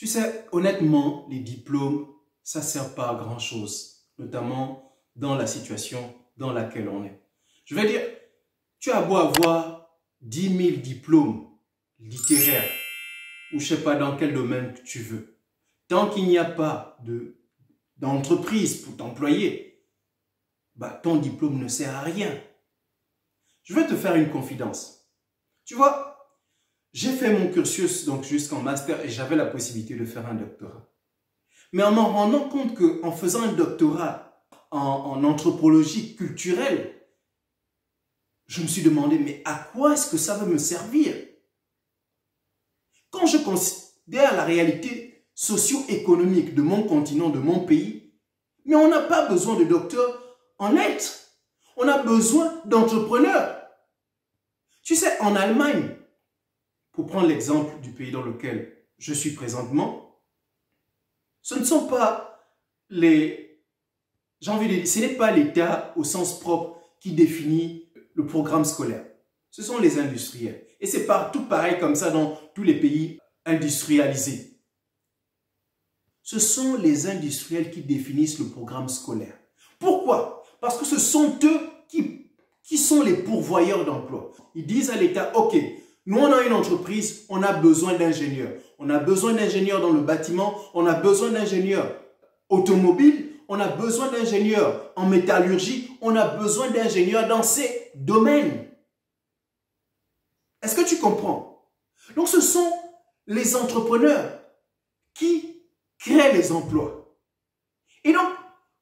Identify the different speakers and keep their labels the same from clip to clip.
Speaker 1: Tu sais, honnêtement, les diplômes, ça ne sert pas à grand-chose, notamment dans la situation dans laquelle on est. Je veux dire, tu as beau avoir 10 000 diplômes littéraires, ou je ne sais pas dans quel domaine que tu veux. Tant qu'il n'y a pas d'entreprise pour t'employer, bah, ton diplôme ne sert à rien. Je vais te faire une confidence. Tu vois, j'ai fait mon cursus donc jusqu'en master et j'avais la possibilité de faire un doctorat. Mais en m'en rendant compte qu'en faisant un doctorat en anthropologie culturelle, je me suis demandé, mais à quoi est-ce que ça va me servir? Quand je considère la réalité socio-économique de mon continent, de mon pays, mais on n'a pas besoin de docteurs en lettres. On a besoin d'entrepreneurs. Tu sais, en Allemagne, pour prendre l'exemple du pays dans lequel je suis présentement, ce ne sont pas j'ai envie de dire, ce n'est pas l'État au sens propre qui définit le programme scolaire. Ce sont les industriels. Et c'est partout pareil comme ça dans tous les pays industrialisés. Ce sont les industriels qui définissent le programme scolaire. Pourquoi? Parce que ce sont eux qui sont les pourvoyeurs d'emplois. Ils disent à l'État, ok, nous on a une entreprise, on a besoin d'ingénieurs. On a besoin d'ingénieurs dans le bâtiment, on a besoin d'ingénieurs automobiles, on a besoin d'ingénieurs en métallurgie, on a besoin d'ingénieurs dans ces domaines. Est-ce que tu comprends? Donc ce sont les entrepreneurs qui créent les emplois. Et donc,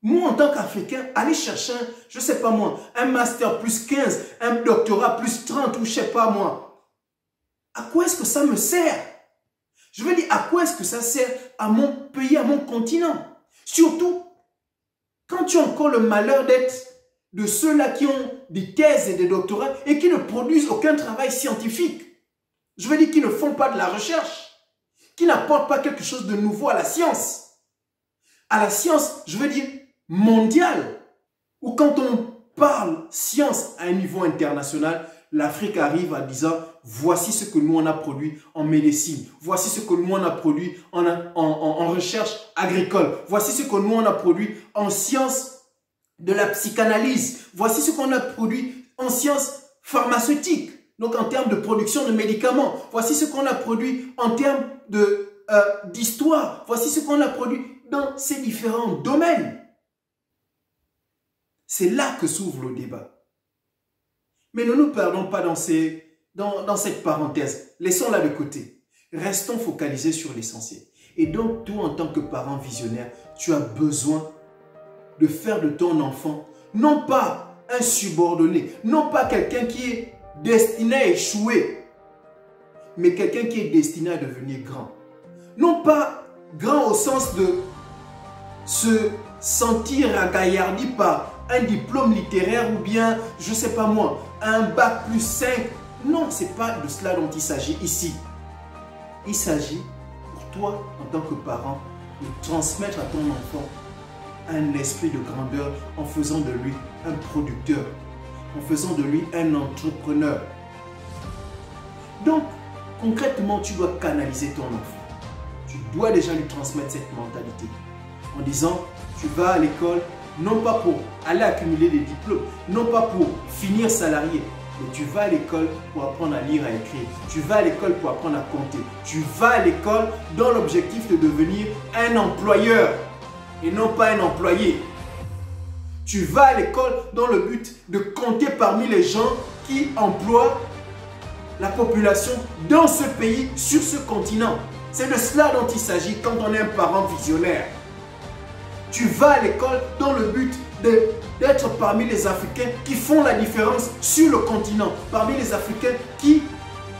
Speaker 1: moi en tant qu'Africain, aller chercher, je ne sais pas moi, un master plus 15, un doctorat plus 30 ou je ne sais pas moi, à quoi est-ce que ça me sert? Je veux dire, à quoi est-ce que ça sert à mon pays, à mon continent? Surtout, quand tu as encore le malheur d'être de ceux-là qui ont des thèses et des doctorats et qui ne produisent aucun travail scientifique. Je veux dire, qui ne font pas de la recherche, qui n'apportent pas quelque chose de nouveau à la science. À la science, je veux dire, mondiale. Ou quand on parle science à un niveau international, l'Afrique arrive en disant, voici ce que nous on a produit en médecine, voici ce que nous on a produit en recherche agricole, voici ce que nous on a produit en sciences de la psychanalyse, voici ce qu'on a produit en sciences pharmaceutiques, donc en termes de production de médicaments, voici ce qu'on a produit en termes d'histoire, voici ce qu'on a produit dans ces différents domaines. C'est là que s'ouvre le débat. Mais ne nous perdons pas dans cette parenthèse. Laissons-la de côté. Restons focalisés sur l'essentiel. Et donc, toi, en tant que parent visionnaire, tu as besoin de faire de ton enfant, non pas un subordonné, non pas quelqu'un qui est destiné à échouer, mais quelqu'un qui est destiné à devenir grand. Non pas grand au sens de se sentir agaillardi par un diplôme littéraire ou bien, je ne sais pas moi, un bac plus 5. Non, ce n'est pas de cela dont il s'agit ici. Il s'agit pour toi, en tant que parent, de transmettre à ton enfant un esprit de grandeur en faisant de lui un producteur, en faisant de lui un entrepreneur. Donc, concrètement, tu dois canaliser ton enfant. Tu dois déjà lui transmettre cette mentalité en disant, tu vas à l'école non pas pour aller accumuler des diplômes, non pas pour finir salarié, mais tu vas à l'école pour apprendre à lire, à écrire. Tu vas à l'école pour apprendre à compter. Tu vas à l'école dans l'objectif de devenir un employeur et non pas un employé. Tu vas à l'école dans le but de compter parmi les gens qui emploient la population dans ce pays, sur ce continent. C'est de cela dont il s'agit quand on est un parent visionnaire. Tu vas à l'école dans le but d'être parmi les Africains qui font la différence sur le continent, parmi les Africains qui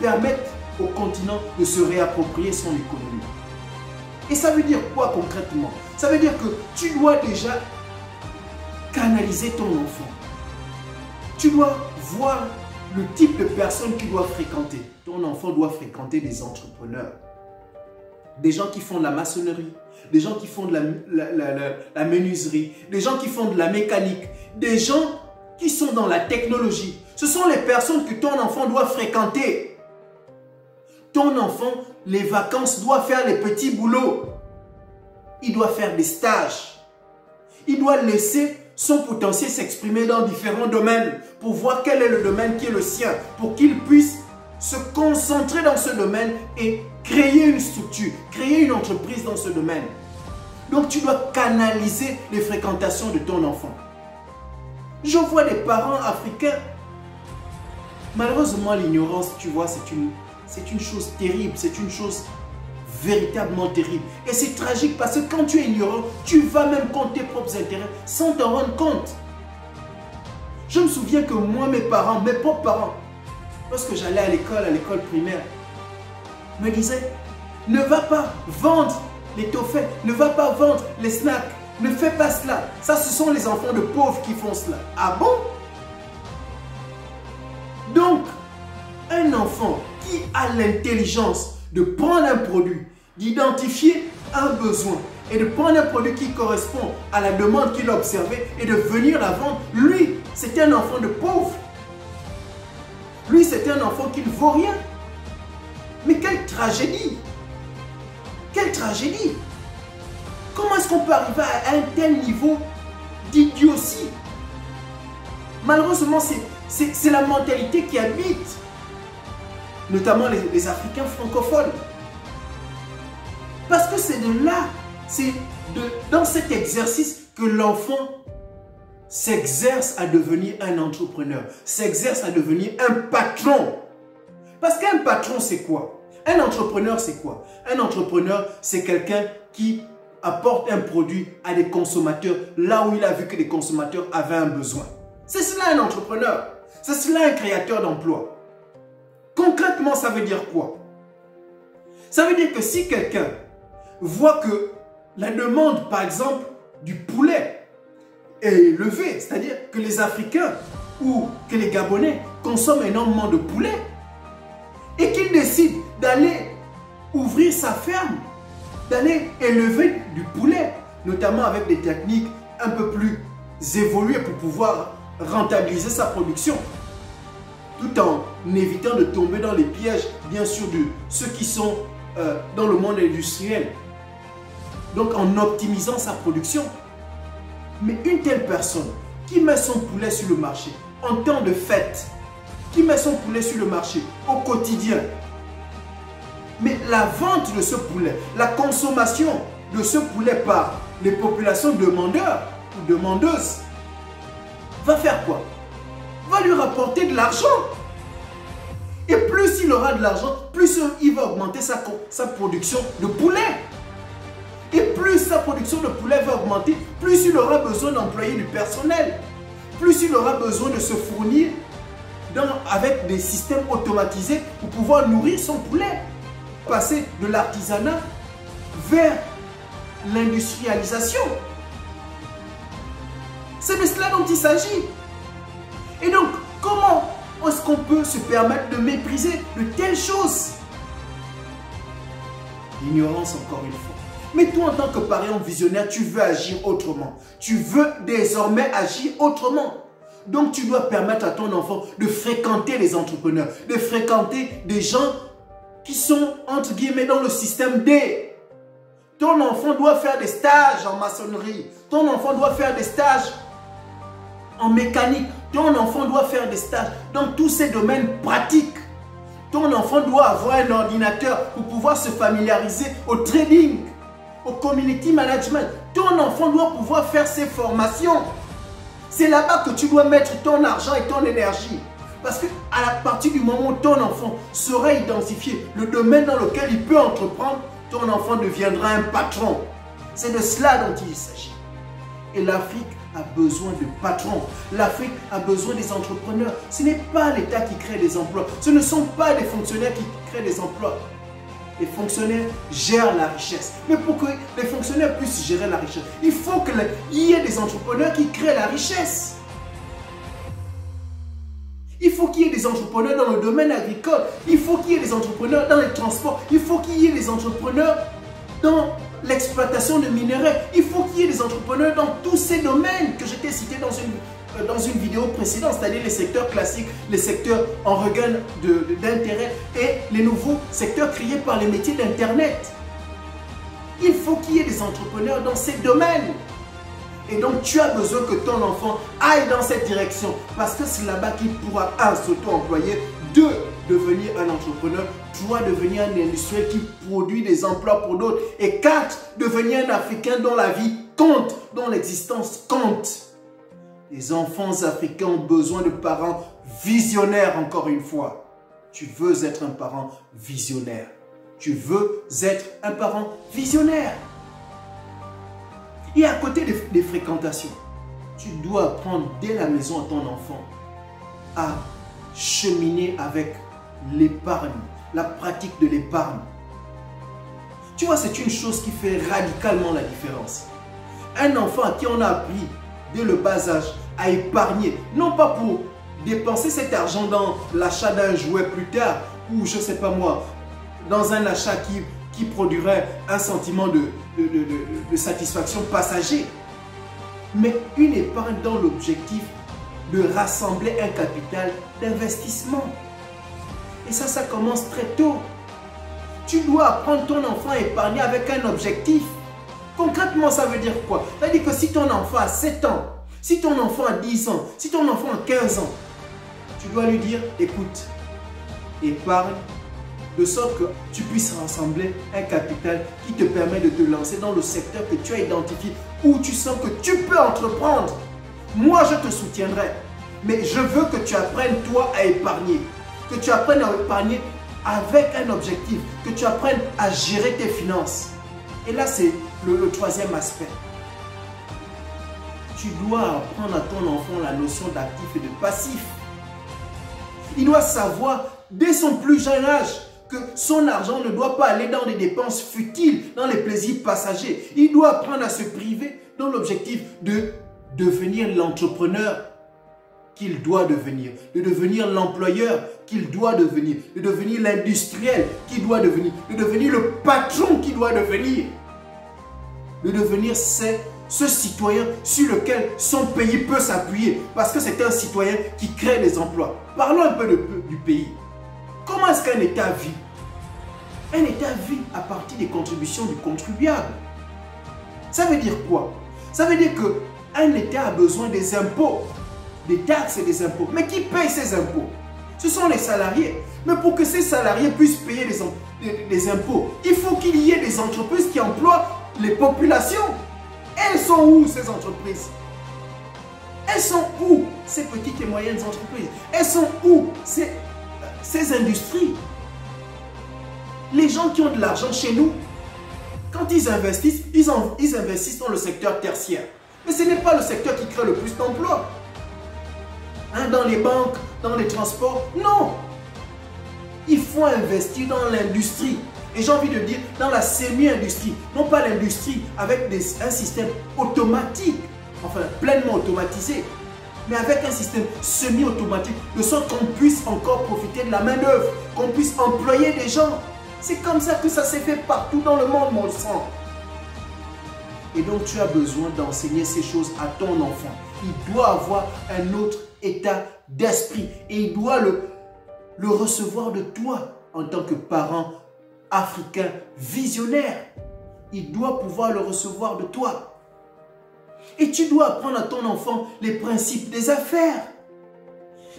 Speaker 1: permettent au continent de se réapproprier son économie. Et ça veut dire quoi concrètement? Ça veut dire que tu dois déjà canaliser ton enfant. Tu dois voir le type de personnes qu'il doit fréquenter. Ton enfant doit fréquenter des entrepreneurs, des gens qui font de la maçonnerie, des gens qui font de la menuiserie, des gens qui font de la mécanique, des gens qui sont dans la technologie. Ce sont les personnes que ton enfant doit fréquenter. ton enfant, les vacances, doit faire les petits boulots. Il doit faire des stages. Il doit laisser son potentiel s'exprimer dans différents domaines pour voir quel est le domaine qui est le sien, pour qu'il puisse se concentrer dans ce domaine et créer une structure, créer une entreprise dans ce domaine. Donc tu dois canaliser les fréquentations de ton enfant. Je vois des parents africains. Malheureusement, l'ignorance, tu vois, c'est une chose terrible, c'est une chose véritablement terrible. Et c'est tragique parce que quand tu es ignorant, tu vas même contre tes propres intérêts sans t'en rendre compte. Je me souviens que moi, mes parents, mes propres parents, lorsque j'allais à l'école primaire, me disaient, ne va pas vendre les toffets, ne va pas vendre les snacks, ne fais pas cela. Ça, ce sont les enfants de pauvres qui font cela. Ah bon? Donc, un enfant qui a l'intelligence de prendre un produit, d'identifier un besoin et de prendre un produit qui correspond à la demande qu'il a observée et de venir la vendre, lui, c'est un enfant de pauvre. Lui, c'est un enfant qui ne vaut rien. Mais quelle tragédie! Quelle tragédie! Comment est-ce qu'on peut arriver à un tel niveau d'idiotie? Malheureusement, c'est la mentalité qui habite, notamment les Africains francophones. Parce que c'est de là, c'est dans cet exercice que l'enfant s'exerce à devenir un entrepreneur, s'exerce à devenir un patron. Parce qu'un patron, c'est quoi? Un entrepreneur, c'est quoi? Un entrepreneur, c'est quelqu'un qui apporte un produit à des consommateurs là où il a vu que les consommateurs avaient un besoin. C'est cela un entrepreneur. C'est cela un créateur d'emploi. Concrètement, ça veut dire quoi? Ça veut dire que si quelqu'un voit que la demande, par exemple, du poulet est élevée, c'est-à-dire que les Africains ou que les Gabonais consomment énormément de poulet et qu'il décide d'aller ouvrir sa ferme, d'aller élever du poulet, notamment avec des techniques un peu plus évoluées pour pouvoir rentabiliser sa production, tout en évitant de tomber dans les pièges, bien sûr, de ceux qui sont dans le monde industriel. Donc, en optimisant sa production. Mais une telle personne qui met son poulet sur le marché en temps de fête, qui met son poulet sur le marché au quotidien, mais la vente de ce poulet, la consommation de ce poulet par les populations demandeurs ou demandeuses, va faire quoi? Va lui rapporter de l'argent. Et plus il aura de l'argent, plus il va augmenter sa production de poulet. Et plus sa production de poulet va augmenter, plus il aura besoin d'employer du personnel. Plus il aura besoin de se fournir avec des systèmes automatisés pour pouvoir nourrir son poulet. Passer de l'artisanat vers l'industrialisation. C'est de cela dont il s'agit. Et donc, comment est-ce qu'on peut se permettre de mépriser de telles choses? L'ignorance, encore une fois. Mais toi, en tant que parent visionnaire, tu veux agir autrement. Tu veux désormais agir autrement. Donc, tu dois permettre à ton enfant de fréquenter les entrepreneurs, de fréquenter des gens qui sont, entre guillemets, dans le système D. Ton enfant doit faire des stages en maçonnerie. Ton enfant doit faire des stages en mécanique. Ton enfant doit faire des stages dans tous ces domaines pratiques. Ton enfant doit avoir un ordinateur pour pouvoir se familiariser au trading, au community management. Ton enfant doit pouvoir faire ses formations. C'est là-bas que tu dois mettre ton argent et ton énergie. Parce qu'à partir du moment où ton enfant saura identifier le domaine dans lequel il peut entreprendre, ton enfant deviendra un patron. C'est de cela dont il s'agit. Et l'Afrique a besoin de patrons. L'Afrique a besoin des entrepreneurs. Ce n'est pas l'État qui crée des emplois. Ce ne sont pas les fonctionnaires qui créent des emplois. Les fonctionnaires gèrent la richesse. Mais pour que les fonctionnaires puissent gérer la richesse, il faut qu'il y ait des entrepreneurs qui créent la richesse. Il faut qu'il y ait des entrepreneurs dans le domaine agricole. Il faut qu'il y ait des entrepreneurs dans les transports. Il faut qu'il y ait des entrepreneurs dans l'exploitation de minerais. Il faut qu'il y ait des entrepreneurs dans tous ces domaines que je t'ai cités dans une vidéo précédente, c'est-à-dire les secteurs classiques, les secteurs en regain d'intérêt et les nouveaux secteurs créés par les métiers d'Internet. Il faut qu'il y ait des entrepreneurs dans ces domaines. Et donc, tu as besoin que ton enfant aille dans cette direction parce que c'est là-bas qu'il pourra, un, s'auto-employer, deux, devenir un entrepreneur, trois, devenir un industriel qui produit des emplois pour d'autres et quatre, devenir un Africain dont la vie compte, dont l'existence compte. Les enfants africains ont besoin de parents visionnaires, encore une fois. Tu veux être un parent visionnaire. Tu veux être un parent visionnaire. Et à côté des fréquentations, tu dois apprendre dès la maison à ton enfant à cheminer avec l'épargne, la pratique de l'épargne. Tu vois, c'est une chose qui fait radicalement la différence. Un enfant à qui on a appris dès le bas âge à épargner, non pas pour dépenser cet argent dans l'achat d'un jouet plus tard, ou je ne sais pas moi, dans un achat qui produirait un sentiment de satisfaction passager, mais une épargne dans l'objectif de rassembler un capital d'investissement. Et ça commence très tôt. Tu dois apprendre ton enfant à épargner avec un objectif. Concrètement, ça veut dire quoi? Ça veut dire que si ton enfant a 7 ans, si ton enfant a 10 ans, si ton enfant a 15 ans, tu dois lui dire, écoute, épargne, de sorte que tu puisses rassembler un capital qui te permet de te lancer dans le secteur que tu as identifié, où tu sens que tu peux entreprendre. Moi, je te soutiendrai, mais je veux que tu apprennes toi à épargner, que tu apprennes à épargner avec un objectif, que tu apprennes à gérer tes finances. Et là, c'est le troisième aspect. Tu dois apprendre à ton enfant la notion d'actif et de passif. Il doit savoir, dès son plus jeune âge, que son argent ne doit pas aller dans des dépenses futiles, dans les plaisirs passagers. Il doit apprendre à se priver dans l'objectif de devenir l'entrepreneur qu'il doit devenir, de devenir l'employeur qu'il doit devenir, de devenir l'industriel qu'il doit devenir, de devenir le patron qu'il doit devenir, de devenir ce citoyen sur lequel son pays peut s'appuyer parce que c'est un citoyen qui crée des emplois. Parlons un peu du pays. Comment est-ce qu'un État vit? Un État vit à partir des contributions du contribuable. Ça veut dire quoi? Ça veut dire qu'un État a besoin des impôts, des taxes et des impôts. Mais qui paye ces impôts? Ce sont les salariés. Mais pour que ces salariés puissent payer des impôts, il faut qu'il y ait des entreprises qui emploient les populations. Elles sont où ces entreprises? Elles sont où ces petites et moyennes entreprises? Elles sont où ces industries? Les gens qui ont de l'argent chez nous, quand ils investissent, ils investissent dans le secteur tertiaire. Mais ce n'est pas le secteur qui crée le plus d'emplois. Hein, dans les banques, dans les transports, non. Il faut investir dans l'industrie. Et j'ai envie de dire dans la semi-industrie. Non pas l'industrie avec un système automatique, enfin pleinement automatisé, mais avec un système semi-automatique, de sorte qu'on puisse encore profiter de la main-d'œuvre, qu'on puisse employer des gens. C'est comme ça que ça s'est fait partout dans le monde, mon sang. Et donc tu as besoin d'enseigner ces choses à ton enfant. Il doit avoir un autre état d'esprit et il doit le recevoir de toi en tant que parent africain visionnaire. Il doit pouvoir le recevoir de toi. Et tu dois apprendre à ton enfant les principes des affaires.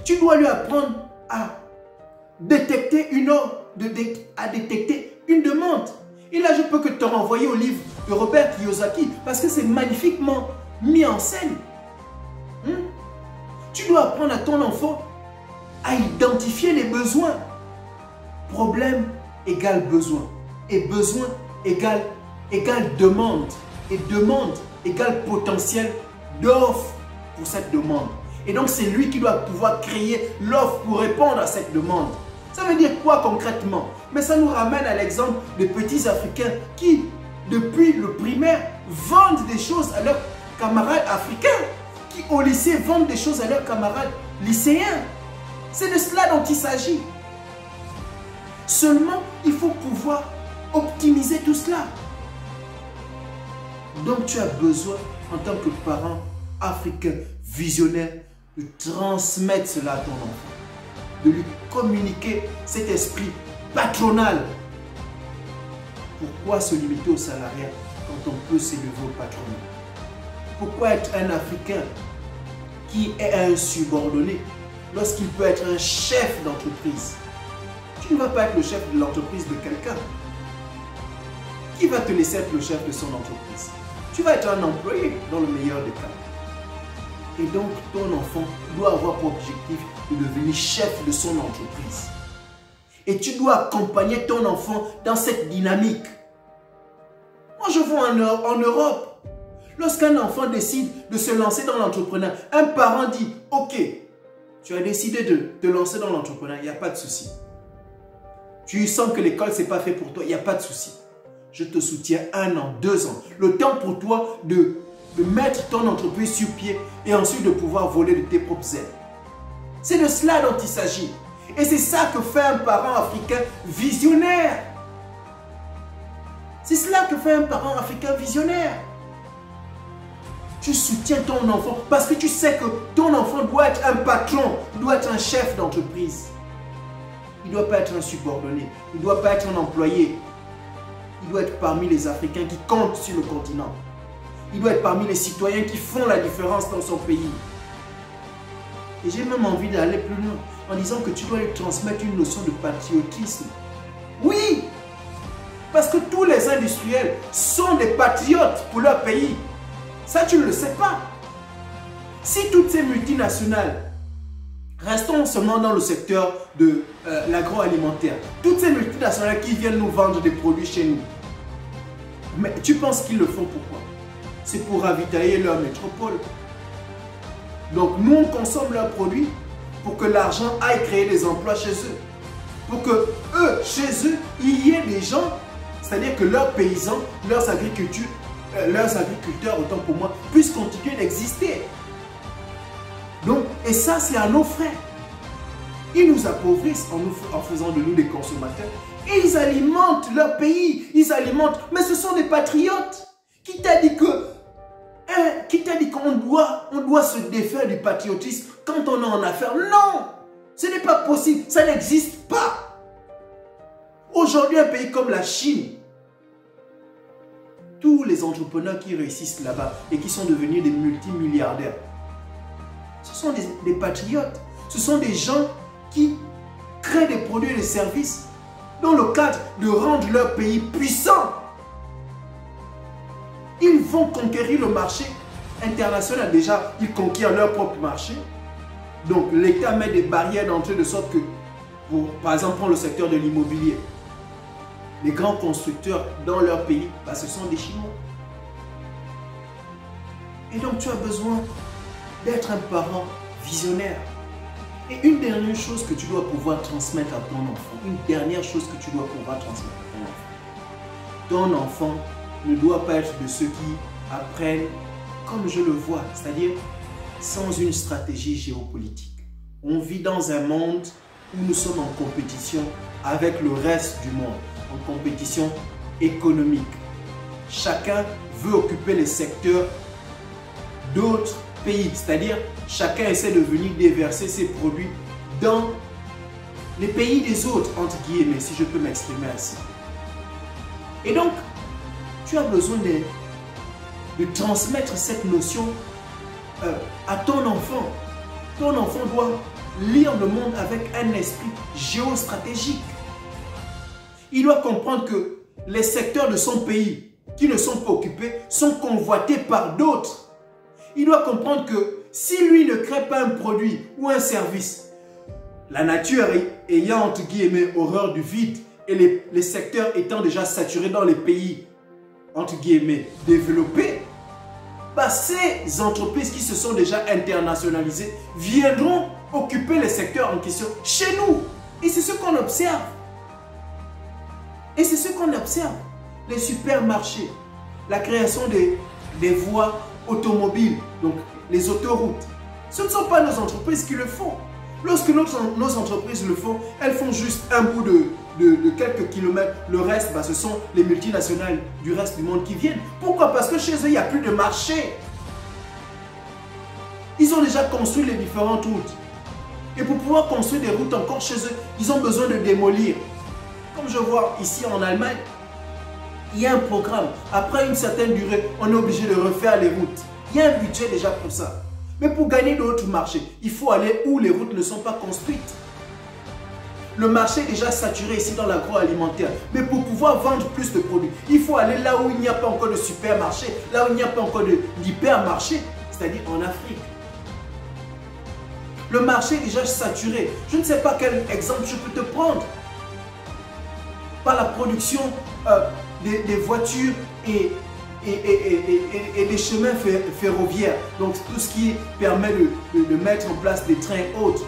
Speaker 1: Tu dois lui apprendre à détecter une offre, à détecter une demande. Et là, je peux que te renvoyer au livre de Robert Kiyosaki parce que c'est magnifiquement mis en scène. Tu dois apprendre à ton enfant à identifier les besoins. Problème égale besoin. Et besoin égale demande. Et demande égale potentiel d'offre pour cette demande. Et donc, c'est lui qui doit pouvoir créer l'offre pour répondre à cette demande. Ça veut dire quoi concrètement? Mais ça nous ramène à l'exemple de petits Africains qui, depuis le primaire, vendent des choses à leurs camarades africains, qui au lycée vendent des choses à leurs camarades lycéens. C'est de cela dont il s'agit. Seulement, il faut pouvoir optimiser tout cela. Donc, tu as besoin, en tant que parent africain visionnaire, de transmettre cela à ton enfant, de lui communiquer cet esprit patronal. Pourquoi se limiter au salariat quand on peut s'élever au patronat? Pourquoi être un Africain qui est un subordonné lorsqu'il peut être un chef d'entreprise? Tu ne vas pas être le chef de l'entreprise de quelqu'un. Qui va te laisser être le chef de son entreprise? Tu vas être un employé dans le meilleur des cas. Et donc, ton enfant doit avoir pour objectif de devenir chef de son entreprise. Et tu dois accompagner ton enfant dans cette dynamique. Moi, je vois en Europe, lorsqu'un enfant décide de se lancer dans l'entrepreneuriat, un parent dit, ok, tu as décidé de te lancer dans l'entrepreneuriat, il n'y a pas de souci. Tu sens que l'école, ce n'est pas fait pour toi, il n'y a pas de souci. Je te soutiens 1 an, 2 ans. Le temps pour toi de mettre ton entreprise sur pied et ensuite de pouvoir voler de tes propres ailes. C'est de cela dont il s'agit. Et c'est ça que fait un parent africain visionnaire. C'est cela que fait un parent africain visionnaire. Tu soutiens ton enfant parce que tu sais que ton enfant doit être un patron, doit être un chef d'entreprise. Il ne doit pas être un subordonné, il ne doit pas être un employé. Il doit être parmi les Africains qui comptent sur le continent. Il doit être parmi les citoyens qui font la différence dans son pays. Et j'ai même envie d'aller plus loin en disant que tu dois lui transmettre une notion de patriotisme. Oui! Parce que tous les industriels sont des patriotes pour leur pays. Ça, tu ne le sais pas. Si toutes ces multinationales, restons seulement dans le secteur de l'agroalimentaire, toutes ces multinationales qui viennent nous vendre des produits chez nous, mais tu penses qu'ils le font pourquoi? C'est pour ravitailler leur métropole. Donc nous, on consomme leurs produits pour que l'argent aille créer des emplois chez eux. Pour que eux, chez eux, il y ait des gens, c'est-à-dire que leurs paysans, leurs agriculteurs, autant pour moi, puissent continuer d'exister. Donc, et ça, c'est à nos frais. Ils nous appauvrissent en faisant de nous des consommateurs. Et ils alimentent leur pays. Ils alimentent. Mais ce sont des patriotes. Qui t'a dit que qu'on doit se défaire du patriotisme quand on est en affaires? Non! Ce n'est pas possible. Ça n'existe pas. Aujourd'hui, un pays comme la Chine, tous les entrepreneurs qui réussissent là-bas et qui sont devenus des multimilliardaires, ce sont des patriotes. Ce sont des gens qui créent des produits et des services dans le cadre de rendre leur pays puissant. Ils vont conquérir le marché international. Déjà, ils conquièrent leur propre marché. Donc, l'État met des barrières d'entrée de sorte que, par exemple, prends le secteur de l'immobilier. Les grands constructeurs dans leur pays, ce sont des Chinois. Et donc, tu as besoin d'être un parent visionnaire. Et une dernière chose que tu dois pouvoir transmettre à ton enfant, ton enfant ne doit pas être de ceux qui apprennent comme je le vois, c'est-à-dire sans une stratégie géopolitique. On vit dans un monde où nous sommes en compétition avec le reste du monde, en compétition économique. Chacun veut occuper les secteurs d'autres pays, c'est-à-dire chacun essaie de venir déverser ses produits dans les pays des autres, entre guillemets, si je peux m'exprimer ainsi. Et donc, tu as besoin de transmettre cette notion à ton enfant. Ton enfant doit lire le monde avec un esprit géostratégique. Il doit comprendre que les secteurs de son pays qui ne sont pas occupés sont convoités par d'autres. Il doit comprendre que si lui ne crée pas un produit ou un service, la nature ayant entre guillemets horreur du vide et les secteurs étant déjà saturés dans les pays entre guillemets développés, ces entreprises qui se sont déjà internationalisées viendront occuper les secteurs en question chez nous. Et c'est ce qu'on observe. Et c'est ce qu'on observe. Les supermarchés, la création des voies automobiles, donc les autoroutes. Ce ne sont pas nos entreprises qui le font. Lorsque nos entreprises le font, elles font juste un bout de quelques kilomètres. Le reste, ce sont les multinationales du reste du monde qui viennent. Pourquoi? Parce que chez eux, il n'y a plus de marché. Ils ont déjà construit les différentes routes. Et pour pouvoir construire des routes encore chez eux, ils ont besoin de démolir. Comme je vois ici en Allemagne, il y a un programme. Après une certaine durée, on est obligé de refaire les routes. Il y a un budget déjà pour ça. Mais pour gagner d'autres marchés, il faut aller où les routes ne sont pas construites. Le marché est déjà saturé ici dans l'agroalimentaire. Mais pour pouvoir vendre plus de produits, il faut aller là où il n'y a pas encore de supermarché, là où il n'y a pas encore d'hypermarché, c'est-à-dire en Afrique. Le marché est déjà saturé. Je ne sais pas quel exemple je peux te prendre. Par la production des voitures et des chemins ferroviaires. Donc tout ce qui permet de mettre en place des trains et autres.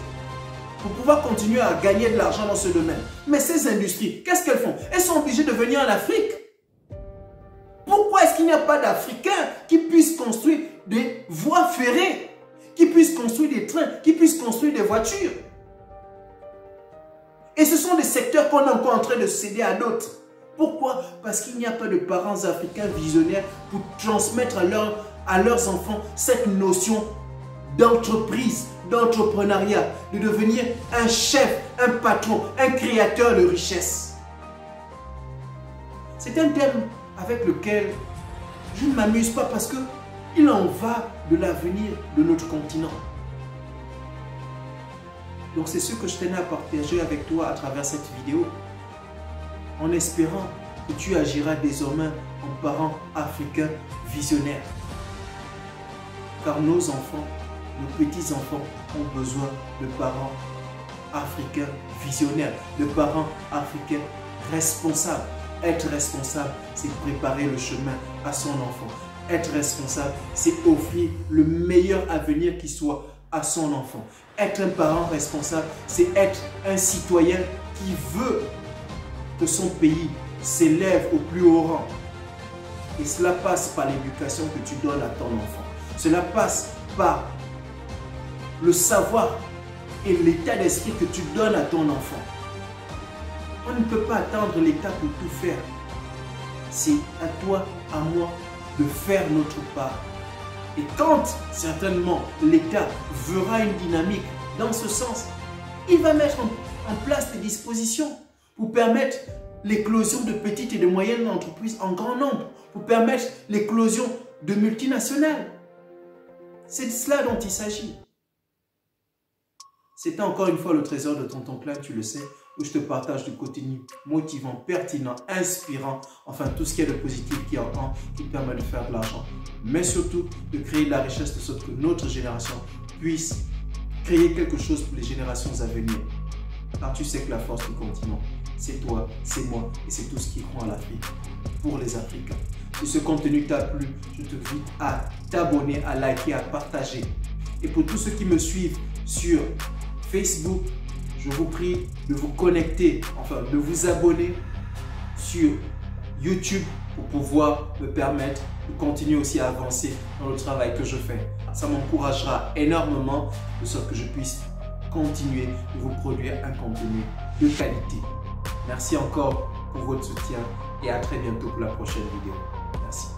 Speaker 1: Pour pouvoir continuer à gagner de l'argent dans ce domaine. Mais ces industries, qu'est-ce qu'elles font? Elles sont obligées de venir en Afrique. Pourquoi est-ce qu'il n'y a pas d'Africains qui puissent construire des voies ferrées, qui puissent construire des trains, qui puissent construire des voitures? Et ce sont des secteurs qu'on est encore en train de céder à d'autres. Pourquoi? Parce qu'il n'y a pas de parents africains visionnaires pour transmettre à leurs enfants cette notion d'entreprise, d'entrepreneuriat, de devenir un chef, un patron, un créateur de richesse. C'est un thème avec lequel je ne m'amuse pas parce qu'il en va de l'avenir de notre continent. Donc c'est ce que je tenais à partager avec toi à travers cette vidéo, en espérant que tu agiras désormais en parent africain visionnaire. Car nos enfants, nos petits-enfants ont besoin de parents africains visionnaires, de parents africains responsables. Être responsable, c'est préparer le chemin à son enfant. Être responsable, c'est offrir le meilleur avenir qui soit à son enfant. Être un parent responsable, c'est être un citoyen qui veut que son pays s'élève au plus haut rang. Et cela passe par l'éducation que tu donnes à ton enfant. Cela passe par le savoir et l'état d'esprit que tu donnes à ton enfant. On ne peut pas attendre l'État pour tout faire. C'est à toi, à moi, de faire notre part. Et quand, certainement, l'État verra une dynamique dans ce sens, il va mettre en place des dispositions pour permettre l'éclosion de petites et de moyennes entreprises en grand nombre, pour permettre l'éclosion de multinationales. C'est de cela dont il s'agit. C'était encore une fois le trésor de Tonton Klein, tu le sais, où je te partage du contenu motivant, pertinent, inspirant, enfin tout ce qui est de positif qui entend, qui permet de faire de l'argent, mais surtout de créer de la richesse de sorte que notre génération puisse créer quelque chose pour les générations à venir. Car tu sais que la force du continent, c'est toi, c'est moi et c'est tout ce qui croit en l'Afrique pour les Africains. Si ce contenu t'a plu, je te invite à t'abonner, à liker, à partager. Et pour tous ceux qui me suivent sur Facebook, je vous prie de vous connecter, enfin de vous abonner sur YouTube pour pouvoir me permettre de continuer aussi à avancer dans le travail que je fais. Ça m'encouragera énormément de sorte que je puisse continuer de vous produire un contenu de qualité. Merci encore pour votre soutien et à très bientôt pour la prochaine vidéo. Merci.